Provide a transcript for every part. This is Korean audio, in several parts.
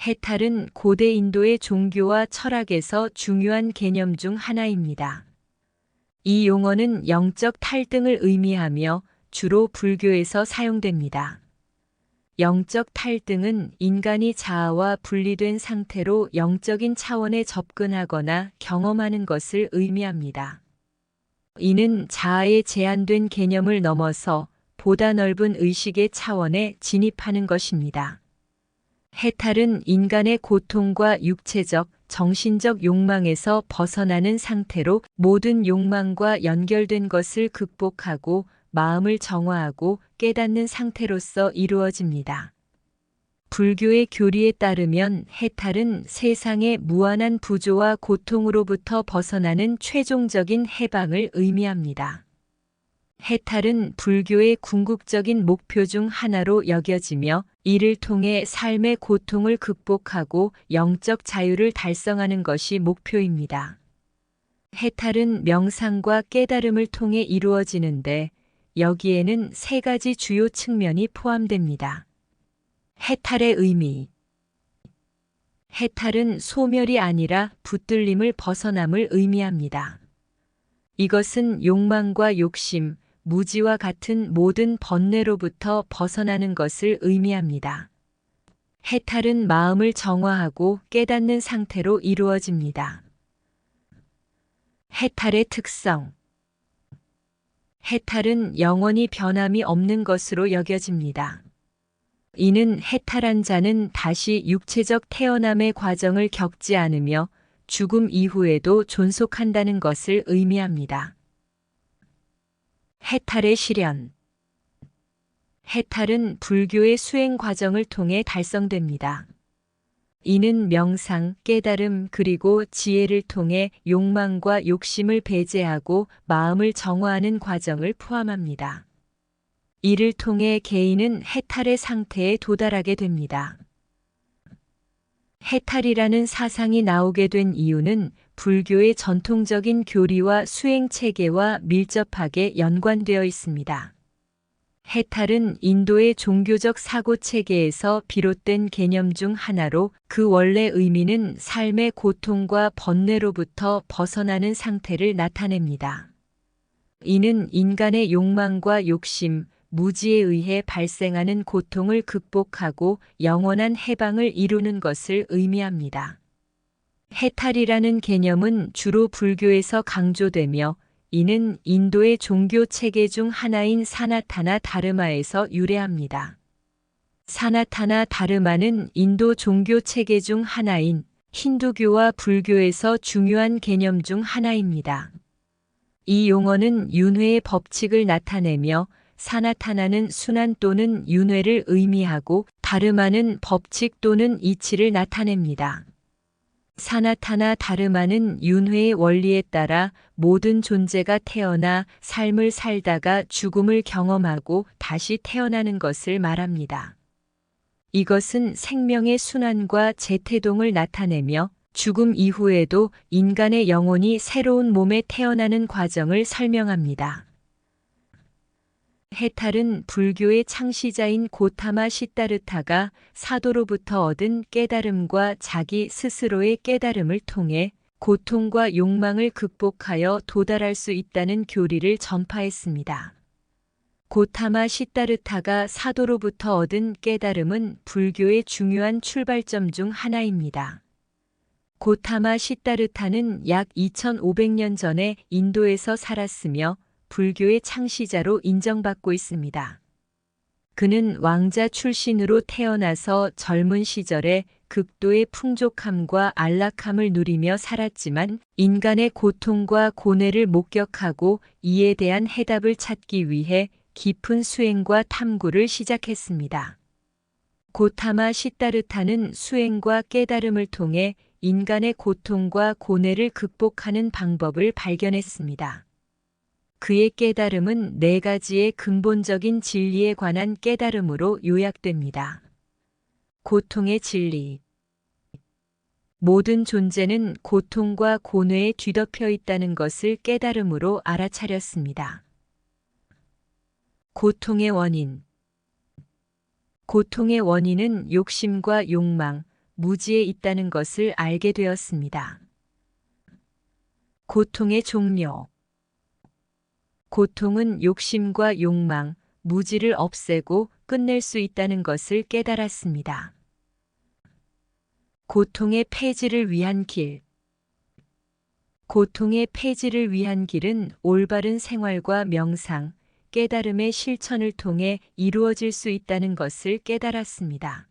해탈은 고대 인도의 종교와 철학에서 중요한 개념 중 하나입니다. 이 용어는 영적 탈등을 의미하며 주로 불교에서 사용됩니다. 영적 탈등은 인간이 자아와 분리된 상태로 영적인 차원에 접근하거나 경험하는 것을 의미합니다. 이는 자아의 제한된 개념을 넘어서 보다 넓은 의식의 차원에 진입하는 것입니다. 해탈은 인간의 고통과 육체적, 정신적 욕망에서 벗어나는 상태로 모든 욕망과 연결된 것을 극복하고 마음을 정화하고 깨닫는 상태로서 이루어집니다. 불교의 교리에 따르면 해탈은 세상의 무한한 부조와 고통으로부터 벗어나는 최종적인 해방을 의미합니다. 해탈은 불교의 궁극적인 목표 중 하나로 여겨지며 이를 통해 삶의 고통을 극복하고 영적 자유를 달성하는 것이 목표입니다. 해탈은 명상과 깨달음을 통해 이루어지는데 여기에는 세 가지 주요 측면이 포함됩니다. 해탈의 의미. 해탈은 소멸이 아니라 붙들림을 벗어남을 의미합니다. 이것은 욕망과 욕심, 무지와 같은 모든 번뇌로부터 벗어나는 것을 의미합니다. 해탈은 마음을 정화하고 깨닫는 상태로 이루어집니다. 해탈의 특성. 해탈은 영원히 변함이 없는 것으로 여겨집니다. 이는 해탈한 자는 다시 육체적 태어남의 과정을 겪지 않으며 죽음 이후에도 존속한다는 것을 의미합니다. 해탈의 실현. 해탈은 불교의 수행 과정을 통해 달성됩니다. 이는 명상, 깨달음 그리고 지혜를 통해 욕망과 욕심을 배제하고 마음을 정화하는 과정을 포함합니다. 이를 통해 개인은 해탈의 상태에 도달하게 됩니다. 해탈이라는 사상이 나오게 된 이유는 불교의 전통적인 교리와 수행 체계와 밀접하게 연관되어 있습니다. 해탈은 인도의 종교적 사고 체계에서 비롯된 개념 중 하나로 그 원래 의미는 삶의 고통과 번뇌로부터 벗어나는 상태를 나타냅니다. 이는 인간의 욕망과 욕심, 무지에 의해 발생하는 고통을 극복하고 영원한 해방을 이루는 것을 의미합니다. 해탈이라는 개념은 주로 불교에서 강조되며 이는 인도의 종교 체계 중 하나인 사나타나 다르마에서 유래합니다. 사나타나 다르마는 인도 종교 체계 중 하나인 힌두교와 불교에서 중요한 개념 중 하나입니다. 이 용어는 윤회의 법칙을 나타내며 사나타나는 순환 또는 윤회를 의미하고 다르마는 법칙 또는 이치를 나타냅니다. 사나타나 다르마는 윤회의 원리에 따라 모든 존재가 태어나 삶을 살다가 죽음을 경험하고 다시 태어나는 것을 말합니다. 이것은 생명의 순환과 재태동을 나타내며 죽음 이후에도 인간의 영혼이 새로운 몸에 태어나는 과정을 설명합니다. 해탈은 불교의 창시자인 고타마 시다르타가 사도로부터 얻은 깨달음과 자기 스스로의 깨달음을 통해 고통과 욕망을 극복하여 도달할 수 있다는 교리를 전파했습니다. 고타마 시다르타가 사도로부터 얻은 깨달음은 불교의 중요한 출발점 중 하나입니다. 고타마 시다르타는 약 2500년 전에 인도에서 살았으며 불교의 창시자로 인정받고 있습니다. 그는 왕자 출신으로 태어나서 젊은 시절에 극도의 풍족함과 안락함을 누리며 살았지만 인간의 고통과 고뇌를 목격하고 이에 대한 해답을 찾기 위해 깊은 수행과 탐구를 시작했습니다. 고타마 시다르타는 수행과 깨달음을 통해 인간의 고통과 고뇌를 극복하는 방법을 발견했습니다. 그의 깨달음은 4가지의 근본적인 진리에 관한 깨달음으로 요약됩니다. 고통의 진리. 모든 존재는 고통과 고뇌에 뒤덮여 있다는 것을 깨달음으로 알아차렸습니다. 고통의 원인. 고통의 원인은 욕심과 욕망, 무지에 있다는 것을 알게 되었습니다. 고통의 종료. 고통은 욕심과 욕망, 무지를 없애고 끝낼 수 있다는 것을 깨달았습니다. 고통의 폐지를 위한 길. 고통의 폐지를 위한 길은 올바른 생활과 명상, 깨달음의 실천을 통해 이루어질 수 있다는 것을 깨달았습니다.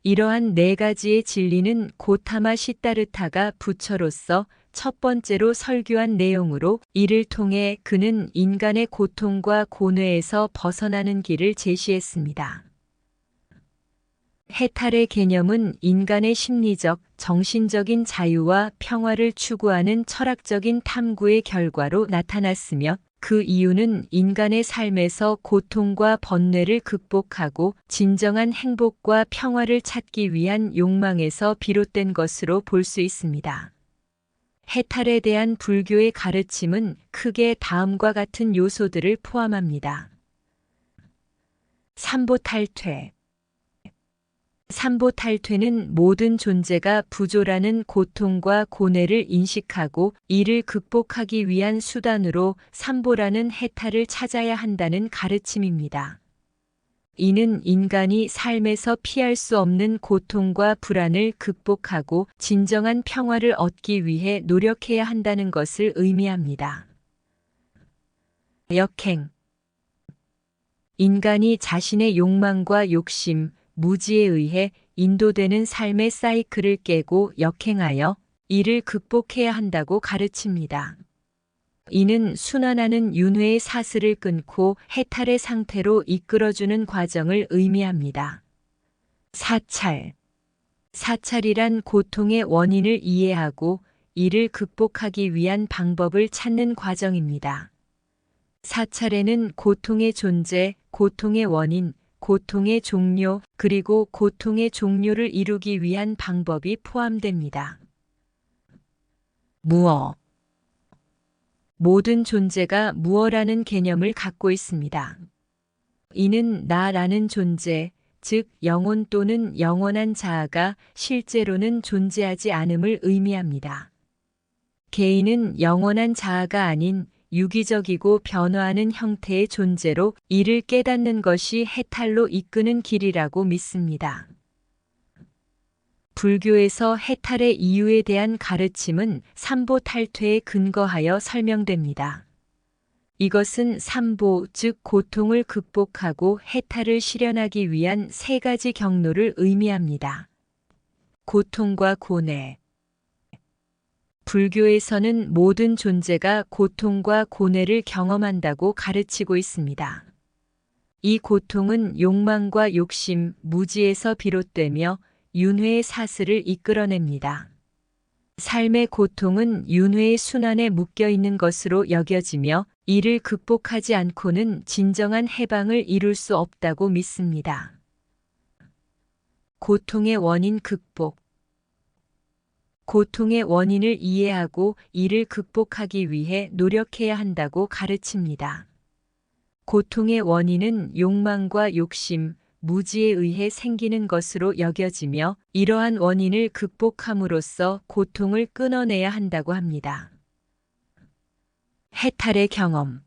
이러한 네 가지의 진리는 고타마 시다르타가 부처로서 첫 번째로 설교한 내용으로 이를 통해 그는 인간의 고통과 고뇌에서 벗어나는 길을 제시했습니다. 해탈의 개념은 인간의 심리적, 정신적인 자유와 평화를 추구하는 철학적인 탐구의 결과로 나타났으며 그 이유는 인간의 삶에서 고통과 번뇌를 극복하고 진정한 행복과 평화를 찾기 위한 욕망에서 비롯된 것으로 볼 수 있습니다. 해탈에 대한 불교의 가르침은 크게 다음과 같은 요소들을 포함합니다. 삼보탈퇴. 삼보탈퇴는 모든 존재가 부조라는 고통과 고뇌를 인식하고 이를 극복하기 위한 수단으로 삼보라는 해탈을 찾아야 한다는 가르침입니다. 이는 인간이 삶에서 피할 수 없는 고통과 불안을 극복하고 진정한 평화를 얻기 위해 노력해야 한다는 것을 의미합니다. 역행. 인간이 자신의 욕망과 욕심, 무지에 의해 인도되는 삶의 사이클을 깨고 역행하여 이를 극복해야 한다고 가르칩니다. 이는 순환하는 윤회의 사슬을 끊고 해탈의 상태로 이끌어주는 과정을 의미합니다. 사찰. 사찰이란 고통의 원인을 이해하고 이를 극복하기 위한 방법을 찾는 과정입니다. 사찰에는 고통의 존재, 고통의 원인, 고통의 종료, 그리고 고통의 종료를 이루기 위한 방법이 포함됩니다. 무어. 모든 존재가 무어라는 개념을 갖고 있습니다. 이는 나라는 존재, 즉 영혼 또는 영원한 자아가 실제로는 존재하지 않음을 의미합니다. 개인은 영원한 자아가 아닌 유기적이고 변화하는 형태의 존재로 이를 깨닫는 것이 해탈로 이끄는 길이라고 믿습니다. 불교에서 해탈의 이유에 대한 가르침은 삼보 탈퇴에 근거하여 설명됩니다. 이것은 삼보, 즉 고통을 극복하고 해탈을 실현하기 위한 세 가지 경로를 의미합니다. 고통과 고뇌. 불교에서는 모든 존재가 고통과 고뇌를 경험한다고 가르치고 있습니다. 이 고통은 욕망과 욕심, 무지에서 비롯되며 윤회의 사슬을 이끌어냅니다. 삶의 고통은 윤회의 순환에 묶여 있는 것으로 여겨지며 이를 극복하지 않고는 진정한 해방을 이룰 수 없다고 믿습니다. 고통의 원인 극복. 고통의 원인을 이해하고 이를 극복하기 위해 노력해야 한다고 가르칩니다. 고통의 원인은 욕망과 욕심, 무지에 의해 생기는 것으로 여겨지며 이러한 원인을 극복함으로써 고통을 끊어내야 한다고 합니다. 해탈의 경험.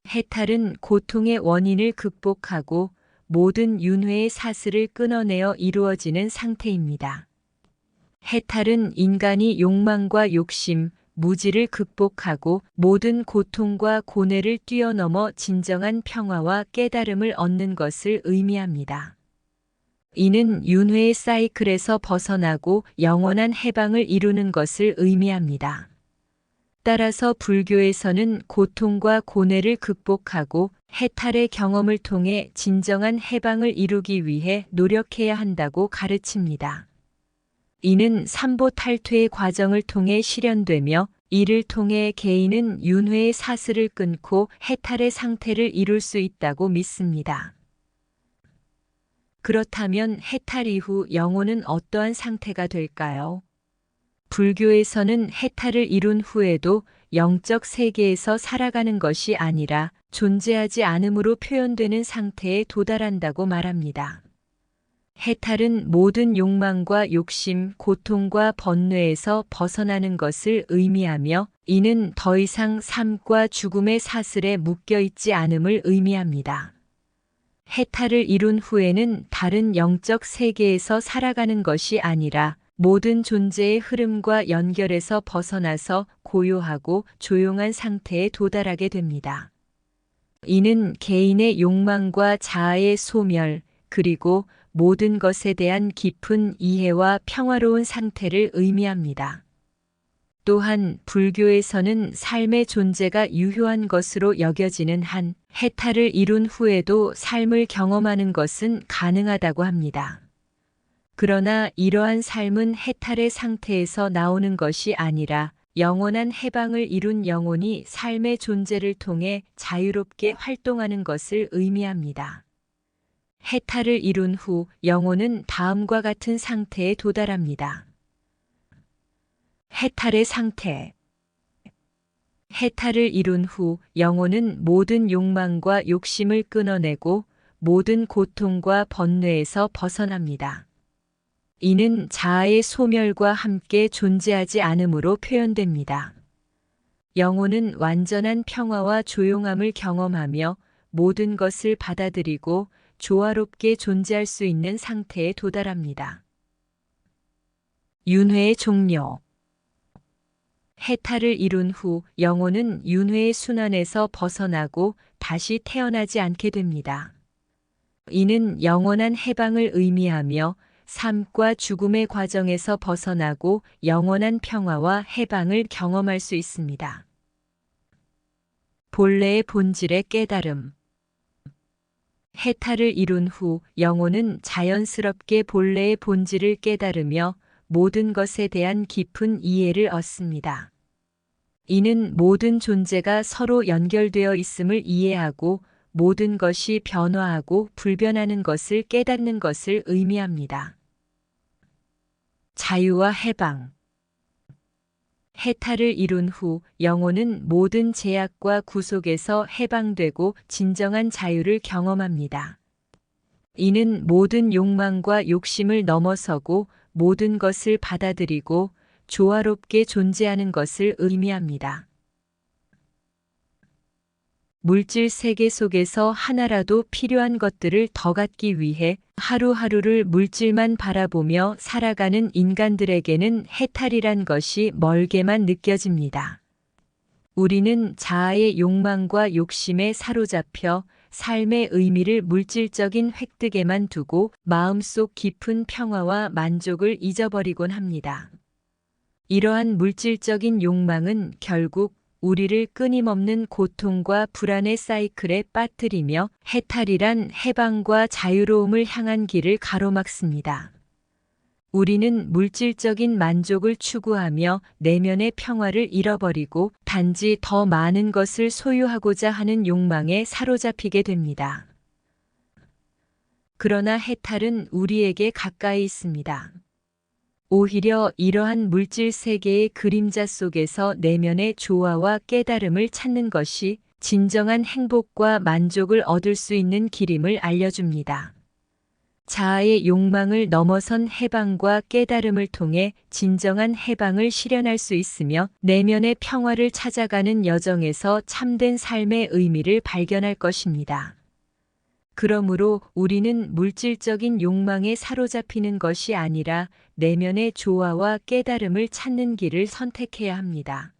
해탈은 고통의 원인을 극복하고 모든 윤회의 사슬을 끊어내어 이루어지는 상태입니다. 해탈은 인간이 욕망과 욕심, 무지를 극복하고 모든 고통과 고뇌를 뛰어넘어 진정한 평화와 깨달음을 얻는 것을 의미합니다. 이는 윤회의 사이클에서 벗어나고 영원한 해방을 이루는 것을 의미합니다. 따라서 불교에서는 고통과 고뇌를 극복하고 해탈의 경험을 통해 진정한 해방을 이루기 위해 노력해야 한다고 가르칩니다. 이는 삼보 탈퇴의 과정을 통해 실현되며 이를 통해 개인은 윤회의 사슬을 끊고 해탈의 상태를 이룰 수 있다고 믿습니다. 그렇다면 해탈 이후 영혼은 어떠한 상태가 될까요? 불교에서는 해탈을 이룬 후에도 영적 세계에서 살아가는 것이 아니라 존재하지 않음으로 표현되는 상태에 도달한다고 말합니다. 해탈은 모든 욕망과 욕심, 고통과 번뇌에서 벗어나는 것을 의미하며 이는 더 이상 삶과 죽음의 사슬에 묶여 있지 않음을 의미합니다. 해탈을 이룬 후에는 다른 영적 세계에서 살아가는 것이 아니라 모든 존재의 흐름과 연결에서 벗어나서 고요하고 조용한 상태에 도달하게 됩니다. 이는 개인의 욕망과 자아의 소멸, 그리고 모든 것에 대한 깊은 이해와 평화로운 상태를 의미합니다. 또한 불교에서는 삶의 존재가 유효한 것으로 여겨지는 한 해탈을 이룬 후에도 삶을 경험하는 것은 가능하다고 합니다. 그러나 이러한 삶은 해탈의 상태에서 나오는 것이 아니라 영원한 해방을 이룬 영혼이 삶의 존재를 통해 자유롭게 활동하는 것을 의미합니다. 해탈을 이룬 후 영혼은 다음과 같은 상태에 도달합니다. 해탈의 상태. 해탈을 이룬 후 영혼은 모든 욕망과 욕심을 끊어내고 모든 고통과 번뇌에서 벗어납니다. 이는 자아의 소멸과 함께 존재하지 않음으로 표현됩니다. 영혼은 완전한 평화와 조용함을 경험하며 모든 것을 받아들이고 조화롭게 존재할 수 있는 상태에 도달합니다. 윤회의 종료. 해탈을 이룬 후 영혼은 윤회의 순환에서 벗어나고 다시 태어나지 않게 됩니다. 이는 영원한 해방을 의미하며 삶과 죽음의 과정에서 벗어나고 영원한 평화와 해방을 경험할 수 있습니다. 본래의 본질의 깨달음. 해탈을 이룬 후 영혼은 자연스럽게 본래의 본질을 깨달으며 모든 것에 대한 깊은 이해를 얻습니다. 이는 모든 존재가 서로 연결되어 있음을 이해하고 모든 것이 변화하고 불변하는 것을 깨닫는 것을 의미합니다. 자유와 해방. 해탈을 이룬 후 영혼은 모든 제약과 구속에서 해방되고 진정한 자유를 경험합니다. 이는 모든 욕망과 욕심을 넘어서고 모든 것을 받아들이고 조화롭게 존재하는 것을 의미합니다. 물질 세계 속에서 하나라도 필요한 것들을 더 갖기 위해 하루하루를 물질만 바라보며 살아가는 인간들에게는 해탈이란 것이 멀게만 느껴집니다. 우리는 자아의 욕망과 욕심에 사로잡혀 삶의 의미를 물질적인 획득에만 두고 마음속 깊은 평화와 만족을 잊어버리곤 합니다. 이러한 물질적인 욕망은 결국 우리를 끊임없는 고통과 불안의 사이클에 빠뜨리며 해탈이란 해방과 자유로움을 향한 길을 가로막습니다. 우리는 물질적인 만족을 추구하며 내면의 평화를 잃어버리고 단지 더 많은 것을 소유하고자 하는 욕망에 사로잡히게 됩니다. 그러나 해탈은 우리에게 가까이 있습니다. 오히려 이러한 물질 세계의 그림자 속에서 내면의 조화와 깨달음을 찾는 것이 진정한 행복과 만족을 얻을 수 있는 길임을 알려줍니다. 자아의 욕망을 넘어선 해방과 깨달음을 통해 진정한 해방을 실현할 수 있으며 내면의 평화를 찾아가는 여정에서 참된 삶의 의미를 발견할 것입니다. 그러므로 우리는 물질적인 욕망에 사로잡히는 것이 아니라 내면의 조화와 깨달음을 찾는 길을 선택해야 합니다.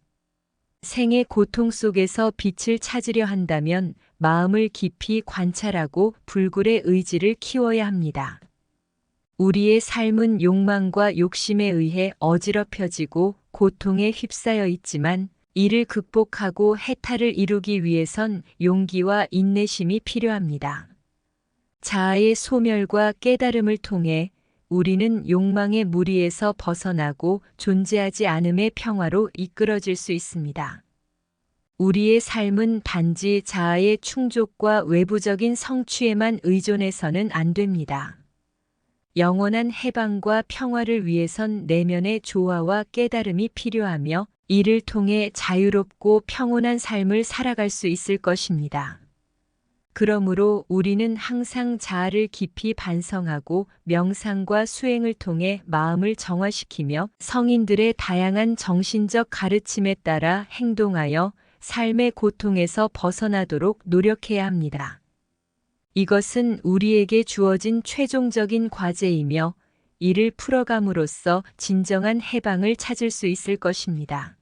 생의 고통 속에서 빛을 찾으려 한다면 마음을 깊이 관찰하고 불굴의 의지를 키워야 합니다. 우리의 삶은 욕망과 욕심에 의해 어지럽혀지고 고통에 휩싸여 있지만 이를 극복하고 해탈을 이루기 위해선 용기와 인내심이 필요합니다. 자아의 소멸과 깨달음을 통해 우리는 욕망의 무리에서 벗어나고 존재하지 않음의 평화로 이끌어질 수 있습니다. 우리의 삶은 단지 자아의 충족과 외부적인 성취에만 의존해서는 안 됩니다. 영원한 해방과 평화를 위해선 내면의 조화와 깨달음이 필요하며 이를 통해 자유롭고 평온한 삶을 살아갈 수 있을 것입니다. 그러므로 우리는 항상 자아를 깊이 반성하고 명상과 수행을 통해 마음을 정화시키며 성인들의 다양한 정신적 가르침에 따라 행동하여 삶의 고통에서 벗어나도록 노력해야 합니다. 이것은 우리에게 주어진 최종적인 과제이며 이를 풀어감으로써 진정한 해방을 찾을 수 있을 것입니다.